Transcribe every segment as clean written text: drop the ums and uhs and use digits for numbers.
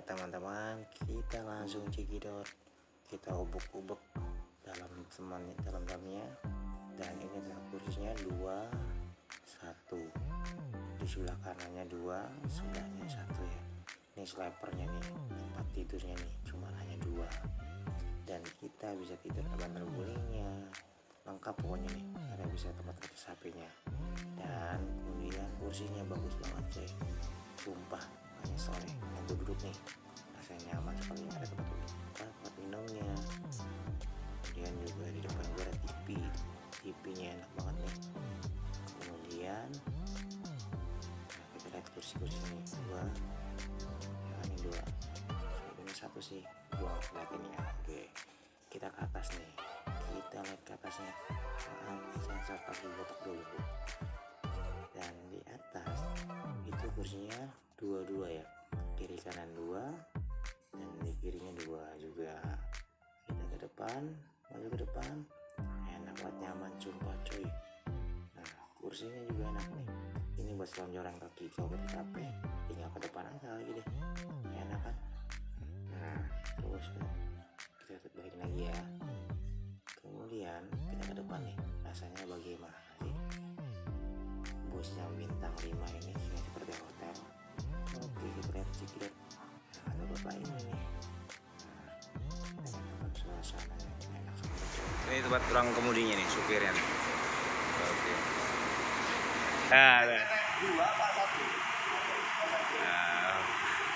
teman-teman, kita langsung cekidot. Kita ubek-ubek dalamnya. Dan ini adalah kursinya 2, 1. Di sebelah kanannya 2, sebelahnya 1 ya. Ini sleepernya nih, tempat tidurnya nih, cuma hanya 2. Dan kita bisa tidur ada bantal gulingnya, lengkap pokoknya nih. Ada bisa tempat atas HP-nya. Dan kemudian kursinya bagus banget cuy, sumpah hanya soleh. Yang duduk nih rasanya nyaman sekali, ada tempat duduk, tempat minumnya. Kemudian juga di depan gue ada TV-nya enak banget nih. Kemudian kita lihat kursi ini 2, ini 2, ini 1 sih, 2 lihat ini ya. Oke, kita ke atas nih, kita lihat ke atasnya. Sensor kaki botak dulu. Dan di atas itu kursinya 2 ya, kiri kanan 2, dan di kirinya 2 juga. Kita ke depan, maju ke depan, enak banget, nyaman sumpah cuy. Nah kursinya juga enak nih, ini buat selonjoran kaki kalau capek tinggal ke depan aja lagi deh, enak kan. Nah terus kita balikin lagi ya. Kemudian kita ke depan nih, rasanya bagaimana sih? Busnya Bintang Lima ini seperti hotel. Oke, kita lihat sedikit. Nah, ada bapak ini nih. Nah, kita suasananya enak sekali. Ini tempat ruang kemudinya nih, supirnya nih. Oke. Nah,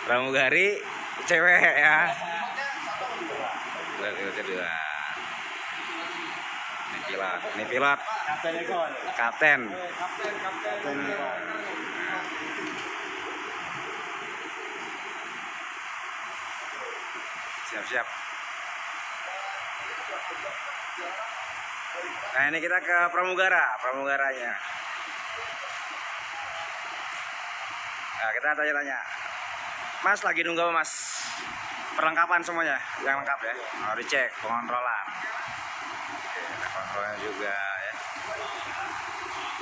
pramugari cewek ya. Kedua. Ini pilot. Kapten. Siap. Nah ini kita ke pramugaranya. Nah kita tanya-tanya, Mas lagi nunggu apa Mas? Perlengkapan semuanya yang lengkap ya, mau dicek pengontrolan. Oke, ada kontrolnya juga ya.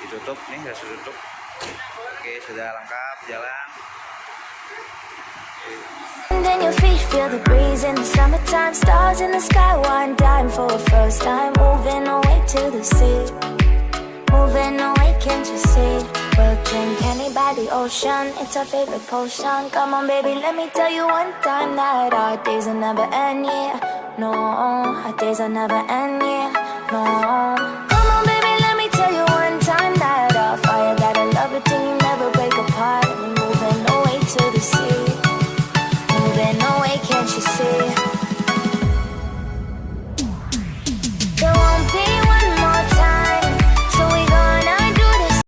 Ditutup nih, sudah tutup. Oke, sudah lengkap, jalan. And then your feet feel the breeze in the summertime. Stars in the sky, one dime for a first time. Moving away to the sea, moving away, can't you see? We'll drink honey by the ocean, it's our favorite potion. Come on baby, let me tell you one time that our days will never end, yeah. No, our days will never end, yeah. No.